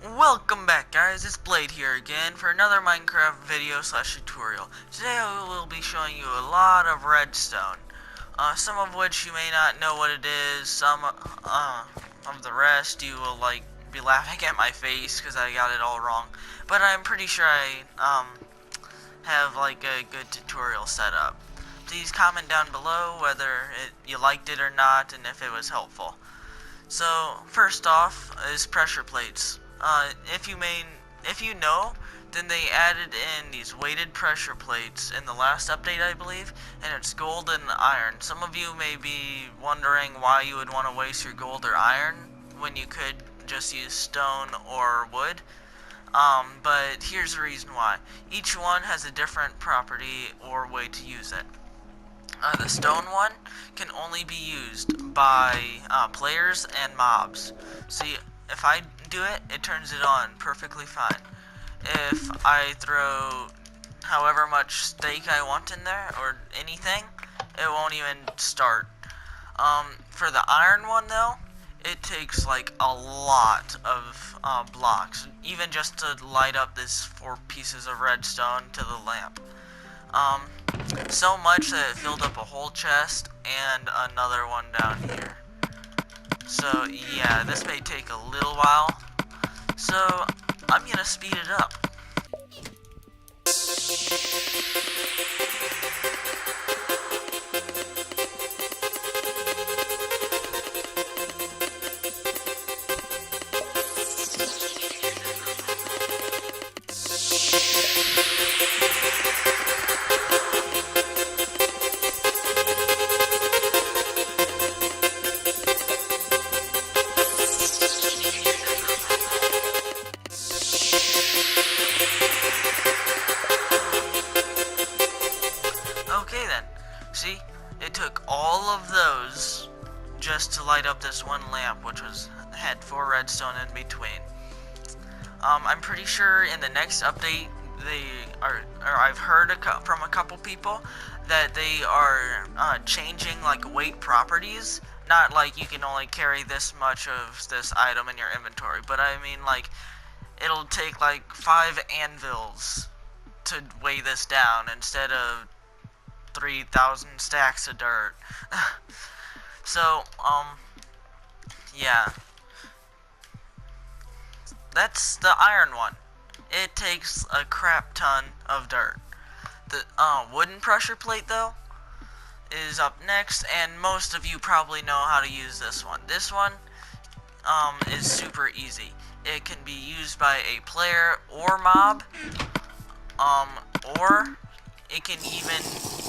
Welcome back, guys. It's Blade here again for another Minecraft video slash tutorial. Today I will be showing you a lot of redstone, some of which you may not know what it is. Some of the rest you will be laughing at my face because I got it all wrong. But I'm pretty sure I have a good tutorial set up. Please comment down below whether you liked it or not and if it was helpful. So first off is pressure plates. If you know, then they added in these weighted pressure plates in the last update, I believe, and it's gold and iron. Some of you may be wondering why you would want to waste your gold or iron when you could just use stone or wood. But here's the reason why. Each one has a different property or way to use it. The stone one can only be used by players and mobs. See, if I do it, it turns it on perfectly fine. If I throw however much steak I want in there, or anything, it won't even start. For the iron one though, it takes like a lot of blocks, even just to light up this 4 pieces of redstone to the lamp. So much that it filled up a whole chest and another one down here. So yeah, this may take a little while, so I'm gonna speed it up. Okay then, see, it took all of those just to light up this one lamp, which had 4 redstone in between. I'm pretty sure in the next update I've heard from a couple people that they are changing weight properties. Not like you can only carry this much of this item in your inventory, but I mean it'll take 5 anvils to weigh this down instead of 3,000 stacks of dirt. So, yeah. That's the iron one. It takes a crap ton of dirt. The wooden pressure plate, though, is up next, and most of you probably know how to use this one. This one is super easy. It can be used by a player or mob, or it can even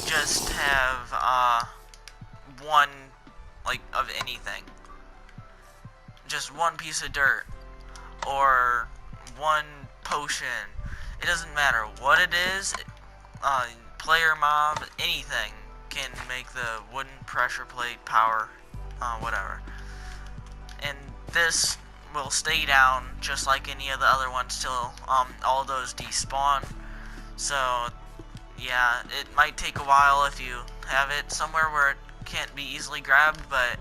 just have one of anything, just one piece of dirt or one potion. It doesn't matter what it is. Player, mob, anything can make the wooden pressure plate power, whatever. And this will stay down just like any of the other ones till all those despawn. So yeah, it might take a while if you have it somewhere where it can't be easily grabbed, but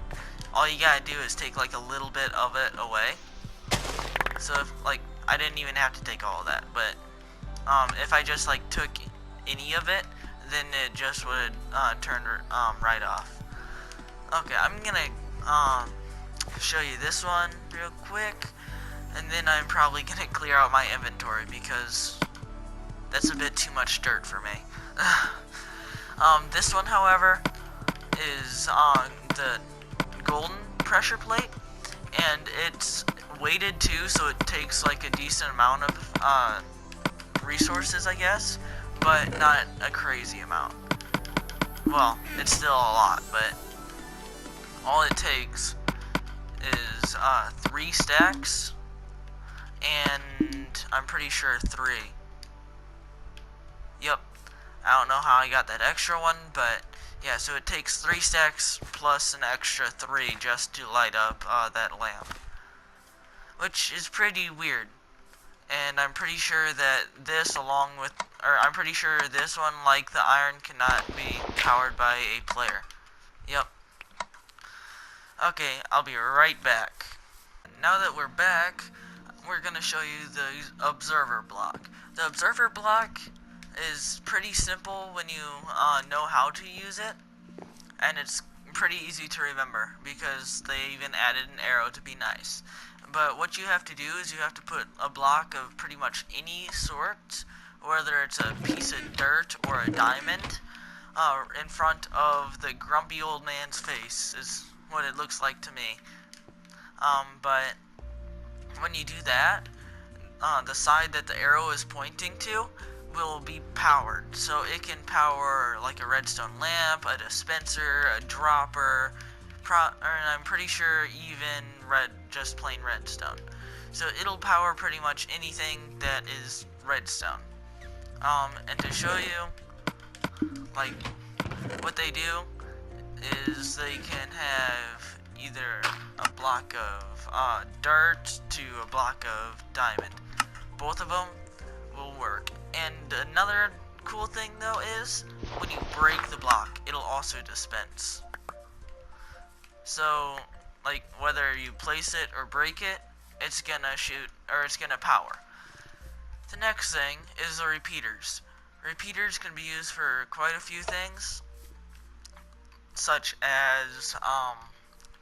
all you gotta do is take a little bit of it away. So if I didn't even have to take all of that, but if I just took any of it, then it just would turn right off. Okay, I'm gonna show you this one real quick, and then I'm probably gonna clear out my inventory because that's a bit too much dirt for me. This one, however, is the golden pressure plate, and it's weighted too, so it takes a decent amount of resources, I guess, but not a crazy amount. Well, it's still a lot, but all it takes is 3 stacks, and I'm pretty sure 3. Yep, I don't know how I got that extra one, but yeah, so it takes 3 stacks plus an extra 3 just to light up that lamp, which is pretty weird. And I'm pretty sure that this I'm pretty sure this one, like the iron, cannot be powered by a player. Yep. Okay, I'll be right back. Now that we're back, we're going to show you the observer block. The observer block is pretty simple when you know how to use it, and it's pretty easy to remember because they even added an arrow to be nice. But what you have to do is you have to put a block of pretty much any sort, whether it's a piece of dirt or a diamond, in front of the grumpy old man's face, is what it looks like to me. But when you do that, the side that the arrow is pointing to will be powered. So it can power like a redstone lamp, a dispenser, a dropper, and I'm pretty sure even just plain redstone. So it'll power pretty much anything that is redstone. And to show you, like, what they do is they can have either a block of dirt to a block of diamond. Both of them will work. And another cool thing though is when you break the block, it'll also dispense. So, like, whether you place it or break it, it's gonna shoot, or it's gonna power. The next thing is the repeaters. Repeaters can be used for quite a few things, such as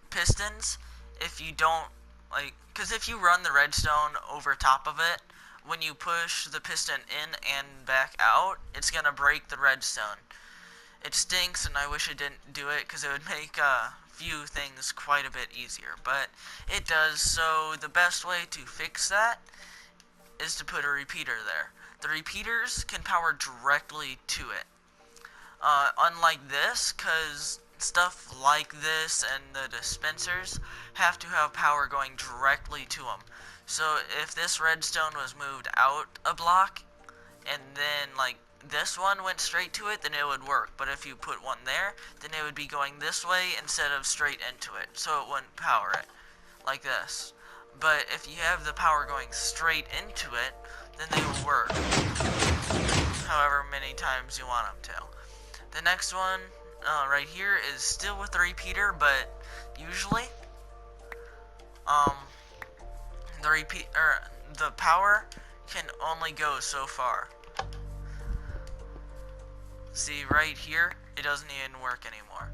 pistons. If you don't, like, because if you run the redstone over top of it, when you push the piston in and back out, it's gonna break the redstone. It stinks, and I wish it didn't do it because it would make few things quite a bit easier, but it does. So the best way to fix that is to put a repeater there. The repeaters can power directly to it, unlike this, because stuff like this and the dispensers have to have power going directly to them. So if this redstone was moved out a block and then like this one went straight to it, then it would work. But if you put one there, then it would be going this way instead of straight into it, so it wouldn't power it, like this. But if you have the power going straight into it, then they will work however many times you want them to. The next one, right here, is still with the repeater, but usually, the power can only go so far. See, right here, it doesn't even work anymore.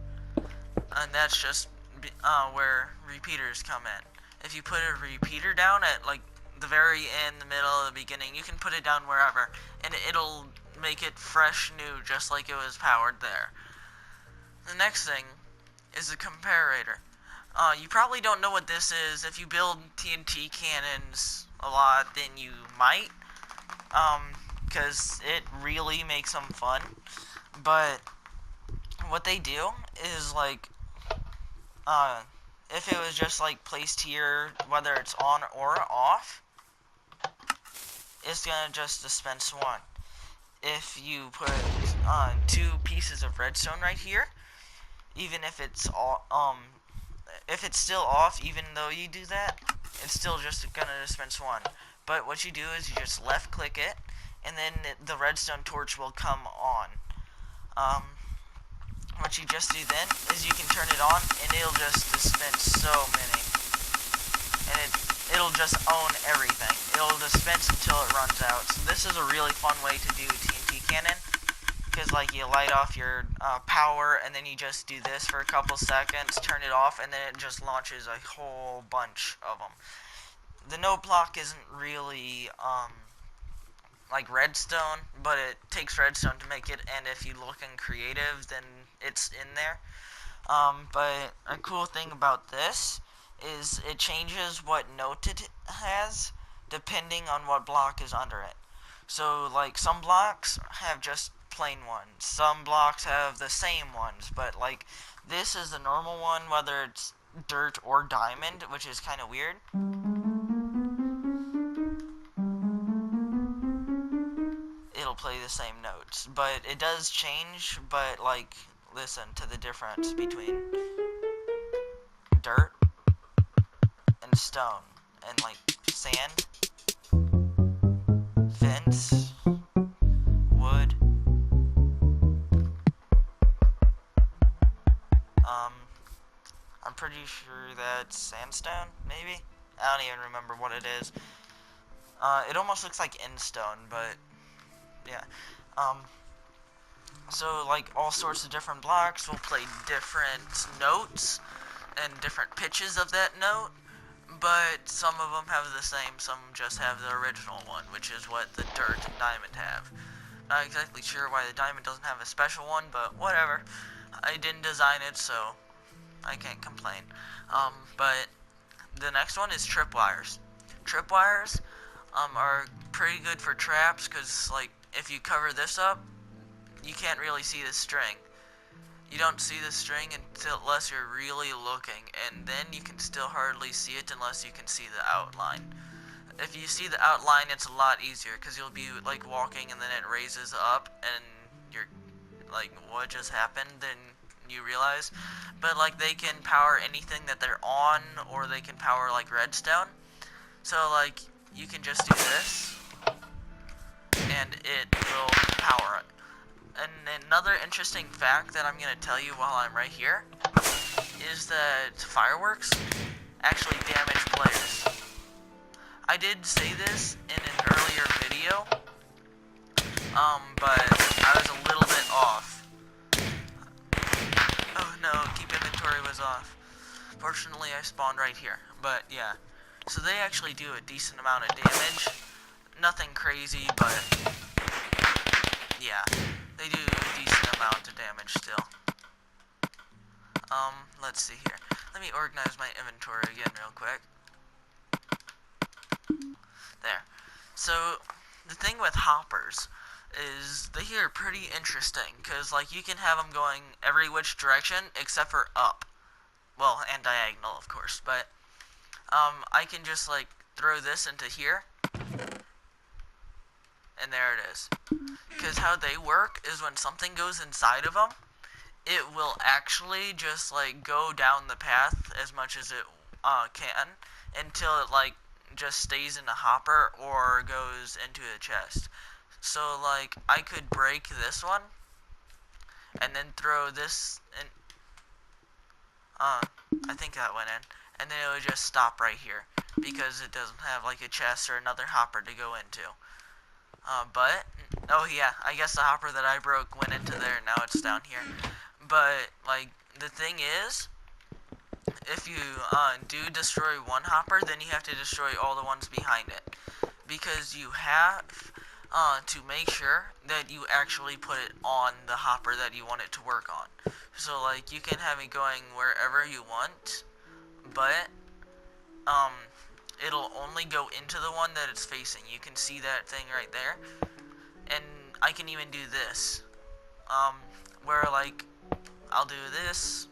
And that's just where repeaters come in. If you put a repeater down at like the very end, the middle, the beginning, you can put it down wherever, and it'll make it fresh new, just like it was powered there. The next thing is the comparator. You probably don't know what this is. If you build TNT cannons a lot, then you might, because it really makes them fun. But what they do is, like, if it was just like placed here, whether it's on or off, it's gonna just dispense one. If you put two pieces of redstone right here, even if it's if it's still off, even though you do that, it's still just gonna dispense one. But what you do is you just left click it, and then the redstone torch will come on. What you just do then is you can turn it on, and it'll just dispense so many, and it'll just own everything. It'll dispense until it runs out. So this is a really fun way to do TNT cannon, because like you light off your power, and then you just do this for a couple seconds, turn it off, and then it just launches a whole bunch of them. The note block isn't really like redstone, but it takes redstone to make it, and if you look in creative, then it's in there. But a cool thing about this is it changes what note it has depending on what block is under it. So like some blocks have just plain ones, some blocks have the same ones, but like this is the normal one, whether it's dirt or diamond, which is kind of weird. It'll play the same notes, but it does change. But like, listen to the difference between dirt and stone, and like sand, fence, wood. I'm pretty sure that's sandstone, maybe? I don't even remember what it is. It almost looks like in stone, but yeah. So like all sorts of different blocks will play different notes and different pitches of that note, but some of them have the same, some just have the original one, which is what the dirt and diamond have. Not exactly sure why the diamond doesn't have a special one, but whatever. I didn't design it, so I can't complain. But the next one is tripwires. Tripwires are pretty good for traps, because like if you cover this up, you can't really see the string. You don't see the string unless you're really looking, and then you can still hardly see it unless you can see the outline. If you see the outline, it's a lot easier, because you'll be like walking and then it raises up and you're like, what just happened? Then you realize. But like they can power anything that they're on, or they can power like redstone. So like you can just do this and it will power it. And another interesting fact that I'm going to tell you while I'm right here is that fireworks actually damage players. I did say this in an earlier video, but I was a little bit off. Oh no, keep inventory was off. Fortunately, I spawned right here, but yeah. So they actually do a decent amount of damage. Nothing crazy, but yeah, they do a decent amount of damage still. Let's see here. Let me organize my inventory again real quick. There. So, the thing with hoppers is they are pretty interesting, because like you can have them going every which direction except for up. Well, and diagonal, of course, but I can just like throw this into here, and there it is. Because how they work is when something goes inside of them, it will actually just like go down the path as much as it can until it like just stays in a hopper or goes into a chest. So like I could break this one and then throw this in. I think that went in, and then it would just stop right here because it doesn't have like a chest or another hopper to go into. But oh yeah, I guess the hopper that I broke went into there, and now it's down here. But like the thing is, if you do destroy one hopper, then you have to destroy all the ones behind it, because you have to make sure that you actually put it on the hopper that you want it to work on. So like you can have it going wherever you want, but it'll only go into the one that it's facing. You can see that thing right there, and I can even do this, where like I'll do this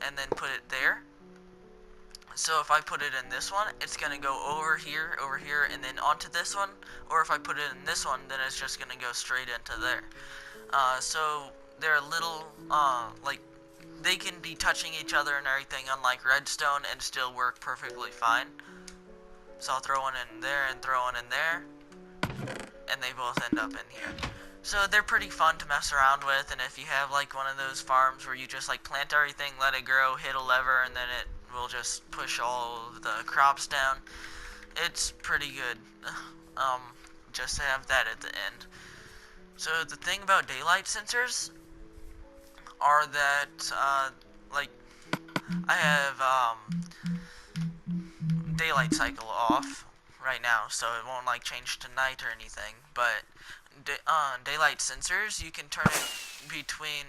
and then put it there. So if I put it in this one, it's gonna go over here, and then onto this one. Or if I put it in this one, then it's just gonna go straight into there. So they're a little, like, they can be touching each other and everything, unlike redstone, and still work perfectly fine. So I'll throw one in there and throw one in there, and they both end up in here. So they're pretty fun to mess around with, and if you have like one of those farms where you just like plant everything, let it grow, hit a lever, and then it will just push all of the crops down, it's pretty good. Just to have that at the end. So the thing about daylight sensors are that like I have daylight cycle off right now, so it won't like change to night or anything, but daylight sensors, you can turn it between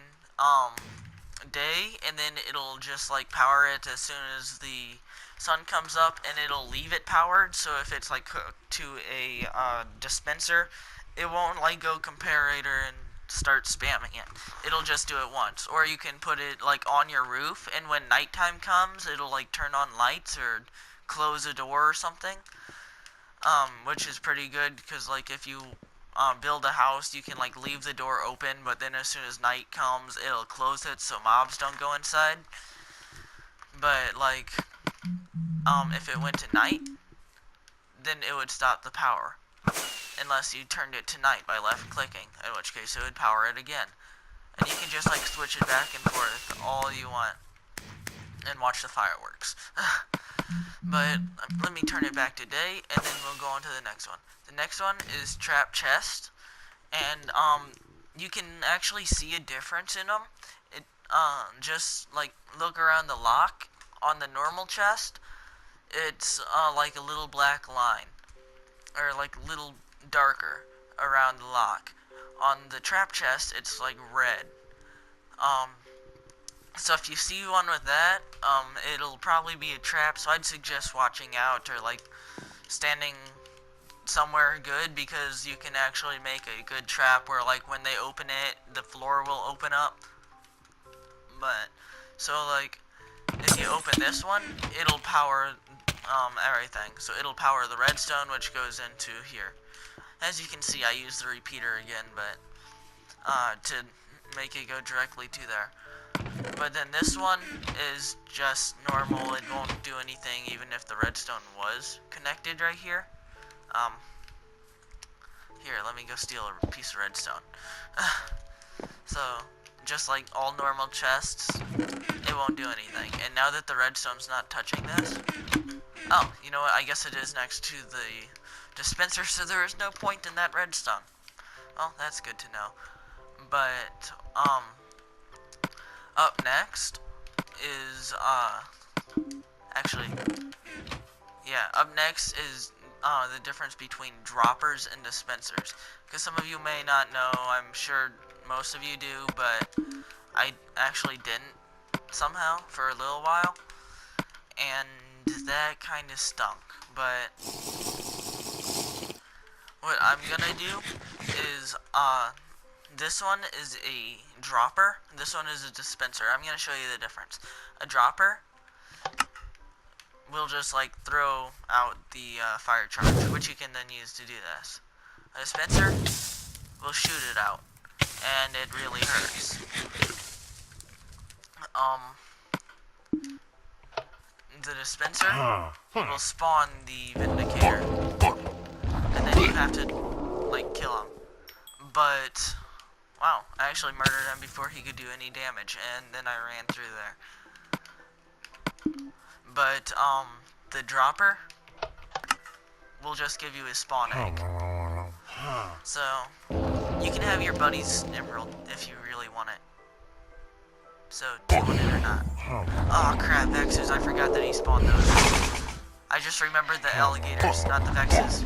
day, and then it'll just like power it as soon as the sun comes up, and it'll leave it powered. So if it's like hooked to a dispenser, it won't like go comparator and start spamming it. It'll just do it once. Or you can put it like on your roof, and when nighttime comes, it'll like turn on lights or close a door or something, which is pretty good, because like if you build a house, you can like leave the door open, but then as soon as night comes, it'll close it so mobs don't go inside. But like if it went to night, then it would stop the power unless you turned it to night by left clicking, in which case it would power it again. And you can just like switch it back and forth all you want and watch the fireworks. But let me turn it back to day, and then we'll go on to the next one. The next one is trap chest, and you can actually see a difference in them. It just like look around the lock on the normal chest. It's like a little black line, or like a little darker around the lock. On the trap chest, it's like red. Um, so if you see one with that, it'll probably be a trap. So I'd suggest watching out or like standing somewhere good, because you can actually make a good trap where like when they open it, the floor will open up. But so like if you open this one, it'll power everything. So it'll power the redstone, which goes into here. As you can see, I used the repeater again, but to make it go directly to there. But then this one is just normal. It won't do anything even if the redstone was connected right here. Here, let me go steal a piece of redstone. So, just like all normal chests, it won't do anything. And now that the redstone's not touching this... Oh, you know what? I guess it is next to the dispenser, so there is no point in that redstone. Well, that's good to know. But, up next is, actually, yeah, up next is, the difference between droppers and dispensers. Because some of you may not know, I'm sure most of you do, but I actually didn't somehow for a little while. And that kind of stunk. But what I'm gonna do is, this one is a dropper, this one is a dispenser. I'm gonna show you the difference. A dropper will just like throw out the fire charge, which you can then use to do this. A dispenser will shoot it out, and it really hurts. The dispenser will spawn the Vindicator, and then you have to like kill him. But wow, I actually murdered him before he could do any damage, and then I ran through there. But the dropper will just give you a spawn egg. So you can have your buddy's emerald if you really want it. So do you want it or not? Oh crap, Vexes, I forgot that he spawned those. I just remembered the alligators, not the Vexes.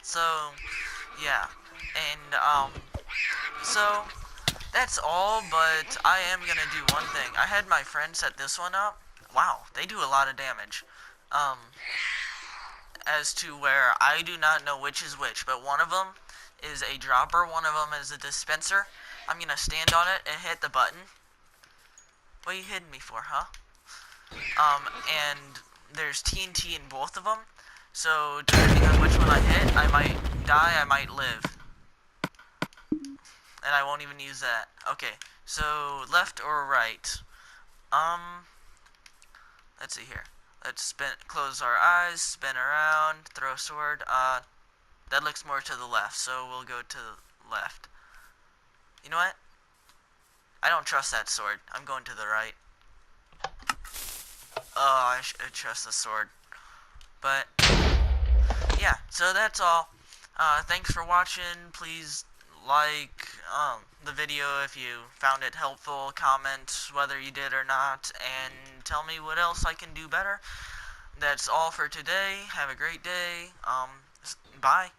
So yeah, and so that's all, but I am gonna do one thing. I had my friend set this one up. Wow, they do a lot of damage. As to where I do not know which is which, but one of them is a dropper, one of them is a dispenser. I'm gonna stand on it and hit the button. What are you hitting me for, huh? And there's TNT in both of them. So depending on which one I hit, I might die, I might live. And I won't even use that. Okay, so left or right? Let's see here. Let's close our eyes, spin around, throw a sword. That looks more to the left, so we'll go to the left. You know what? I don't trust that sword. I'm going to the right. Oh, I should trust the sword. But yeah, so that's all. Thanks for watching. Please like the video if you found it helpful. Comment whether you did or not, and tell me what else I can do better. That's all for today. Have a great day. Bye.